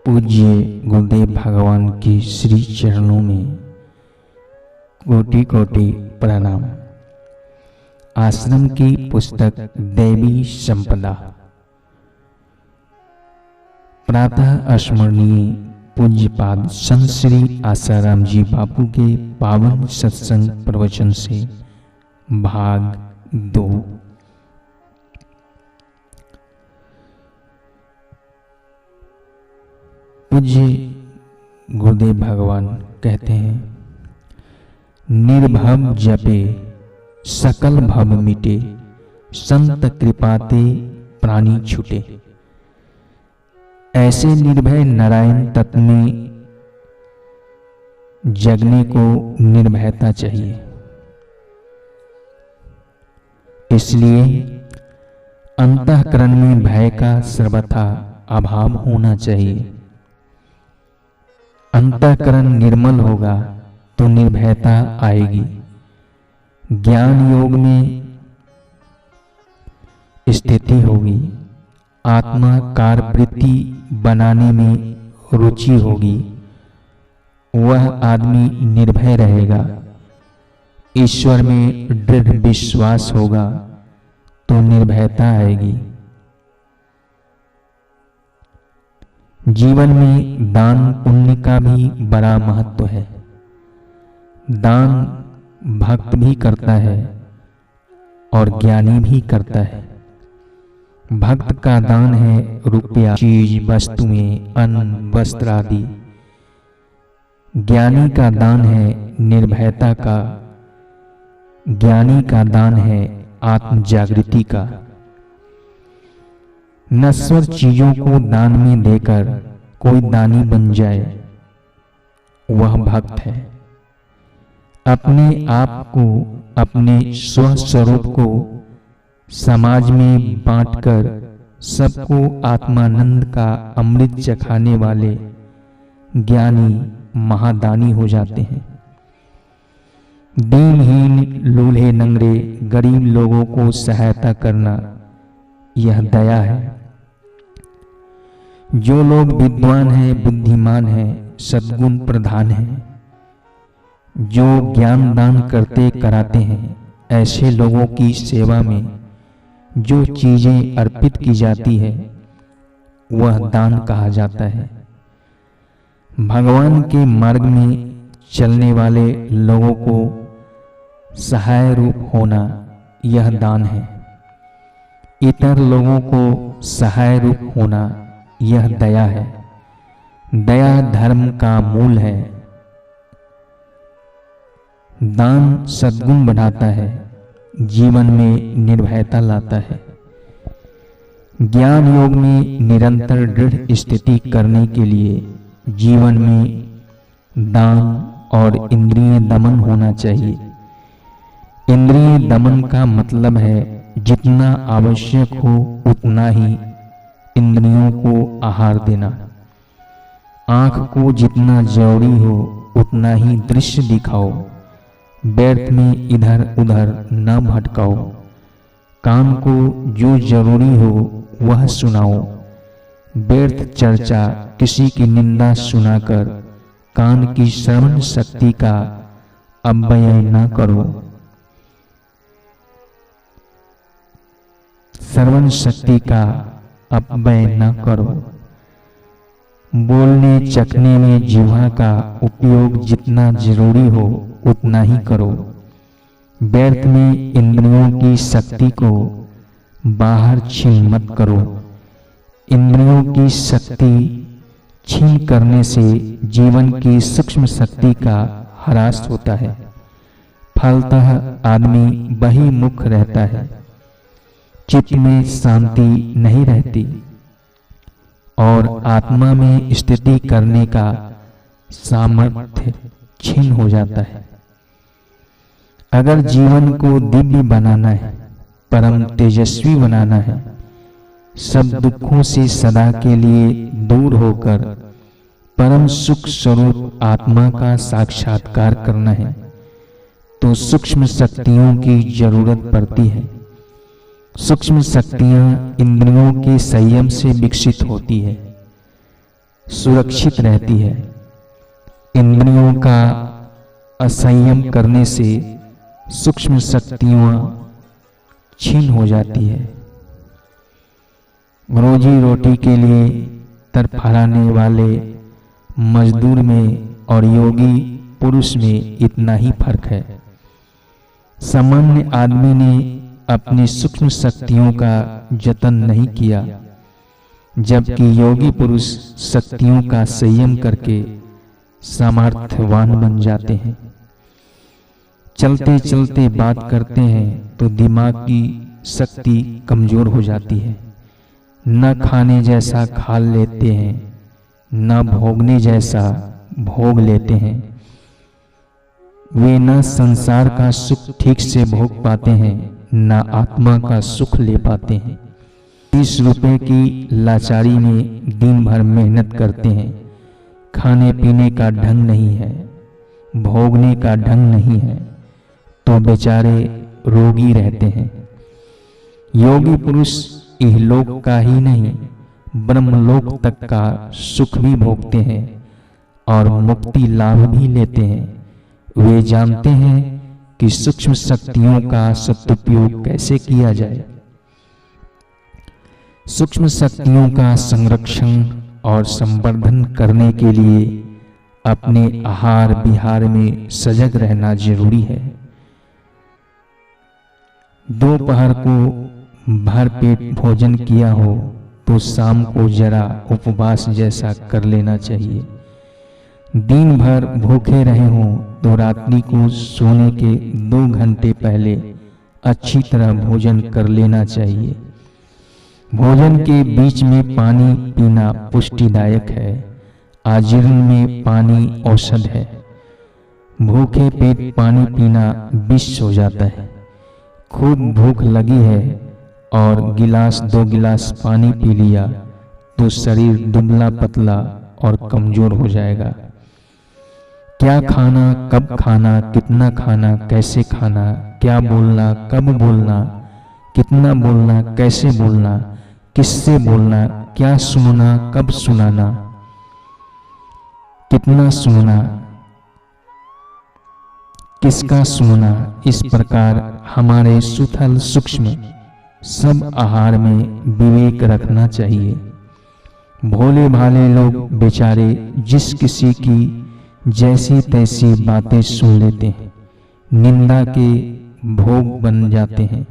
पूज्य गुरुदेव भगवान के श्री चरणों में कोटि कोटि प्रणाम। आश्रम की पुस्तक दैवी संपदा। प्रातः स्मरणीय पूज्यपाद संत श्री आसाराम जी बापू के पावन सत्संग प्रवचन से भाग 2। पूज्य गुरुदेव भगवान कहते हैं, निर्भव जपे सकल भव मिटे, संत कृपाते प्राणी छूटे। ऐसे निर्भय नारायण तत्व में जगने को निर्भयता चाहिए। इसलिए अंतःकरण में भय का सर्वथा अभाव होना चाहिए। अंतःकरण निर्मल होगा तो निर्भयता आएगी। ज्ञान योग में स्थिति होगी, आत्मा कार्यवृत्ति बनाने में रुचि होगी, वह आदमी निर्भय रहेगा। ईश्वर में दृढ़ विश्वास होगा तो निर्भयता आएगी। जीवन में दान पुण्य का भी बड़ा महत्व है। दान भक्त भी करता है और ज्ञानी भी करता है। भक्त का दान है रुपया, चीज, वस्तुएं, अन्न, वस्त्र आदि। ज्ञानी का दान है निर्भयता का। ज्ञानी का दान है आत्म जागृति का। नश्वर चीजों को दान में देकर कोई दानी बन जाए, वह भक्त है। अपने आप को, अपने स्वस्वरूप को समाज में बांटकर सबको आत्मानंद का अमृत चखाने वाले ज्ञानी महादानी हो जाते हैं। दीनहीन, लूल्हे नंगरे, गरीब लोगों को सहायता करना, यह दया है। जो लोग विद्वान हैं, बुद्धिमान हैं, सद्गुण प्रधान हैं, जो ज्ञान दान करते कराते हैं, ऐसे लोगों की सेवा में जो चीजें अर्पित की जाती है वह दान कहा जाता है। भगवान के मार्ग में चलने वाले लोगों को सहाय रूप होना, यह दान है। इतर लोगों को सहाय रूप होना, यह दया है। दया धर्म का मूल है। दान सद्गुण बढ़ाता है, जीवन में निर्भयता लाता है। ज्ञान योग में निरंतर दृढ़ स्थिति करने के लिए जीवन में दान और इंद्रिय दमन होना चाहिए। इंद्रिय दमन का मतलब है जितना आवश्यक हो उतना ही इंद्रियों को आहार देना। आंख को जितना जरूरी हो उतना ही दृश्य दिखाओ। व्यर्थ में इधर उधर न भटकाओ। कान को जो जरूरी हो वह सुनाओ। व्यर्थ चर्चा, किसी की निंदा सुनाकर कान की श्रवण शक्ति का अपव्यय न करो। श्रवण शक्ति का अपव्यय न करो। बोलने चखने में जिह्वा का उपयोग जितना जरूरी हो उतना ही करो। व्यर्थ में इंद्रियों की शक्ति को बाहर छीन मत करो। इंद्रियों की शक्ति छीन करने से जीवन की सूक्ष्म शक्ति का ह्रास होता है। फलतः आदमी बहिर्मुख रहता है। चित्त में शांति नहीं रहती और आत्मा में स्थिति करने का सामर्थ्य क्षीण हो जाता है। अगर जीवन को दिव्य बनाना है, परम तेजस्वी बनाना है, सब दुखों से सदा के लिए दूर होकर परम सुख स्वरूप आत्मा का साक्षात्कार करना है, तो सूक्ष्म शक्तियों की जरूरत पड़ती है। सूक्ष्म शक्तियां इंद्रियों के संयम से विकसित होती है। सुरक्षित रहती है। इंद्रियों का असंयम करने से सूक्ष्म शक्तियां छीन हो जाती है। रोजी रोटी के लिए तरफड़ाने वाले मजदूर में और योगी पुरुष में इतना ही फर्क है। सामान्य आदमी ने अपनी सूक्ष्म शक्तियों का जतन नहीं किया, जबकि योगी पुरुष शक्तियों का संयम करके सामर्थ्यवान बन जाते हैं। चलते चलते बात करते हैं तो दिमाग की शक्ति कमजोर हो जाती है। न खाने जैसा खा लेते हैं, न भोगने जैसा भोग लेते हैं। वे न संसार का सुख ठीक से भोग पाते हैं, न आत्मा का सुख ले पाते हैं। 30 रुपए की लाचारी में दिन भर मेहनत करते हैं। खाने पीने का ढंग नहीं है, भोगने का ढंग नहीं है, तो बेचारे रोगी रहते हैं। योगी पुरुष इहलोक का ही नहीं, ब्रह्मलोक तक का सुख भी भोगते हैं और मुक्ति लाभ भी लेते हैं। वे जानते हैं कि सूक्ष्म शक्तियों का सदुपयोग कैसे किया जाए। सूक्ष्म शक्तियों का संरक्षण और संवर्धन करने के लिए अपने आहार विहार में सजग रहना जरूरी है। दोपहर को भरपेट भोजन किया हो तो शाम को जरा उपवास जैसा कर लेना चाहिए। दिन भर भूखे रहे हों तो रात्रि को सोने के 2 घंटे पहले अच्छी तरह भोजन कर लेना चाहिए। भोजन के बीच में पानी पीना पुष्टिदायक है। आजीर्ण में पानी औषध है। भूखे पेट पानी पीना विष हो जाता है। खूब भूख लगी है और गिलास 2 गिलास पानी पी लिया तो शरीर दुबला पतला और कमजोर हो जाएगा। क्या खाना, कब खाना, कितना खाना, कैसे खाना, क्या बोलना, कब बोलना, कितना बोलना, कैसे बोलना, किससे बोलना, क्या सुनना, कब सुनाना, कितना सुनना, किसका सुनना, इस प्रकार हमारे सूथल सूक्ष्म सब आहार में विवेक रखना चाहिए। भोले भाले लोग बेचारे जिस किसी की जैसी तैसी बातें सुन लेते हैं, निंदा के भोग बन जाते हैं।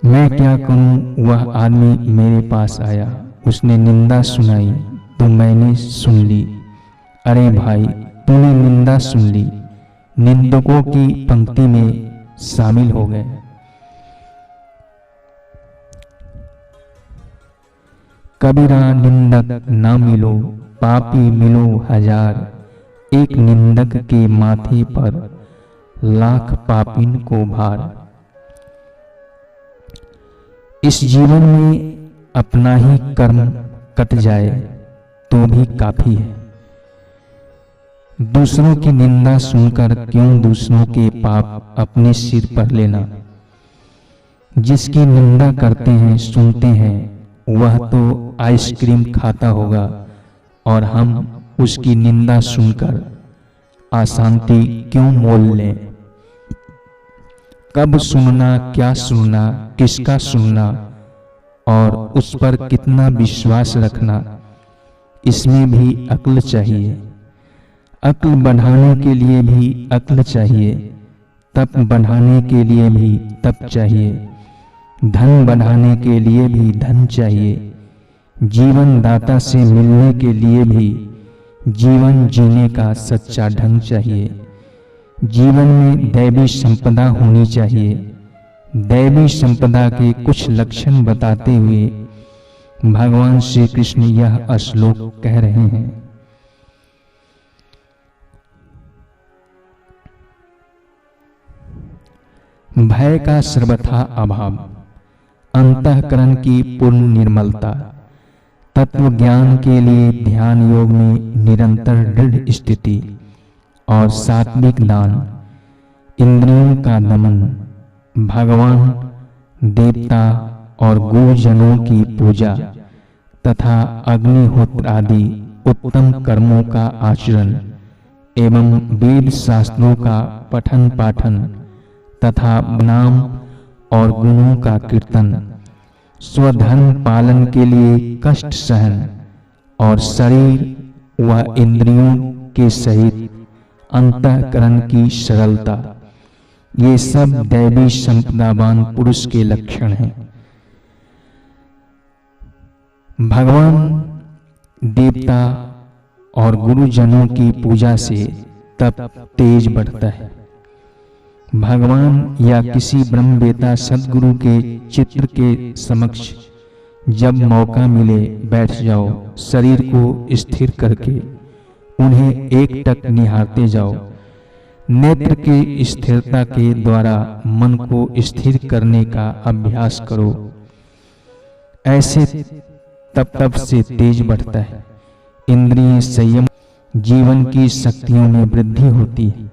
मैं क्या करूं, वह आदमी मेरे पास आया, उसने निंदा सुनाई तो मैंने सुन ली। अरे भाई, तूने निंदा सुन ली, निंदकों की पंक्ति में शामिल हो गए। कबीरा निंदक ना मिलो, पापी मिलो हजार। एक निंदक के माथे पर लाख पापिन को भार। इस जीवन में अपना ही कर्म कट जाए तो भी काफी है। दूसरों की निंदा सुनकर क्यों दूसरों के पाप अपने सिर पर लेना। जिसकी निंदा करते हैं, सुनते हैं, वह तो आइसक्रीम खाता होगा और हम उसकी निंदा सुनकर अशांति क्यों मोल लें। कब सुनना, क्या सुनना, किसका सुनना और उस पर कितना विश्वास रखना, इसमें भी अक्ल चाहिए। अक्ल बढ़ाने के लिए भी अक्ल चाहिए, तप बढ़ाने के लिए भी तप चाहिए, धन बढ़ाने के लिए भी धन चाहिए, जीवन दाता से मिलने के लिए भी जीवन जीने का सच्चा ढंग चाहिए। जीवन में दैवी संपदा होनी चाहिए। दैवी संपदा के कुछ लक्षण बताते हुए भगवान श्री कृष्ण यह श्लोक कह रहे हैं। भय का सर्वथा अभाव, अंतःकरण की पूर्ण निर्मलता, तत्व ज्ञान के लिए ध्यान योग में निरंतर दृढ़ स्थिति और सात्विक दान, इंद्रियों का दमन, भगवान, देवता और गुरुजनों की पूजा, तथा अग्निहोत्र आदि उत्तम कर्मों का आचरण एवं वेद शास्त्रों का पठन पाठन तथा नाम और गुणों का कीर्तन, स्वधर्म पालन के लिए कष्ट सहन और शरीर व इंद्रियों के सहित अंतःकरण की सरलता, ये सब दैवी संपदावान पुरुष के लक्षण हैं। भगवान, देवता और गुरुजनों की पूजा से तप तेज बढ़ता है। भगवान या किसी ब्रह्मवेता सद्गुरु के चित्र के समक्ष जब मौका मिले बैठ जाओ, शरीर को स्थिर करके उन्हें एकटक निहारते जाओ। नेत्र की स्थिरता के द्वारा मन को स्थिर करने का अभ्यास करो। ऐसे तप से तेज बढ़ता है। इंद्रिय संयम, जीवन की शक्तियों में वृद्धि होती है,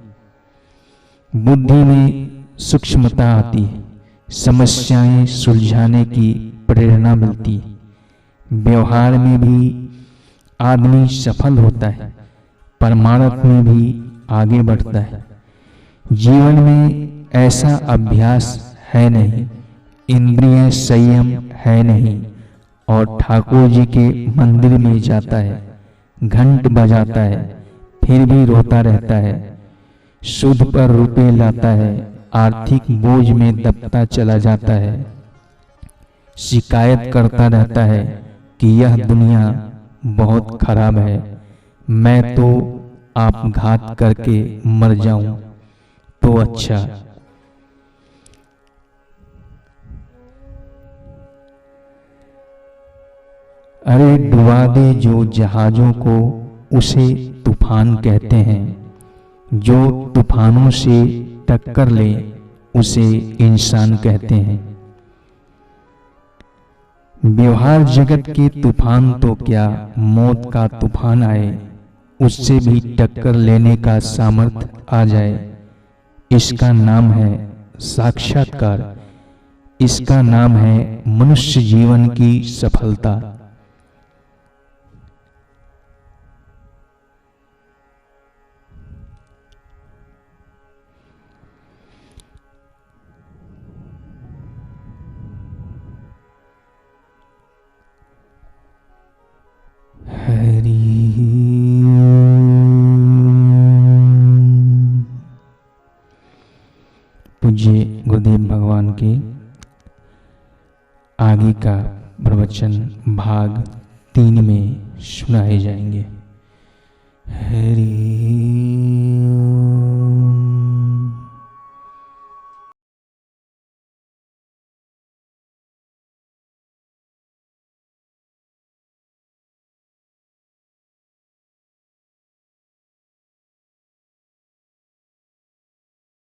बुद्धि में सूक्ष्मता आती है, समस्याएं सुलझाने की प्रेरणा मिलती है, व्यवहार में भी आदमी सफल होता है, परमार्थ में भी आगे बढ़ता है। जीवन में ऐसा अभ्यास है नहीं, इंद्रिय संयम है नहीं, और ठाकुर जी के मंदिर में जाता है, घंट बजाता है, फिर भी रोता रहता है, सूद पर रुपए लाता है, आर्थिक बोझ में दबता चला जाता है, शिकायत करता रहता है कि यह दुनिया बहुत खराब है, मैं तो आपघात करके मर जाऊं तो अच्छा। अरे डुबा दे जो जहाजों को, उसे तूफान कहते हैं। जो तूफानों से टक्कर ले, उसे इंसान कहते हैं। व्यवहार जगत के तूफान तो क्या, मौत का तूफान आए, उससे भी टक्कर लेने का सामर्थ्य आ जाए, इसका नाम है साक्षात्कार। इसका नाम है मनुष्य जीवन की सफलता। पूज्य गुरुदेव भगवान के आगे का प्रवचन भाग 3 में सुनाए जाएंगे। हरि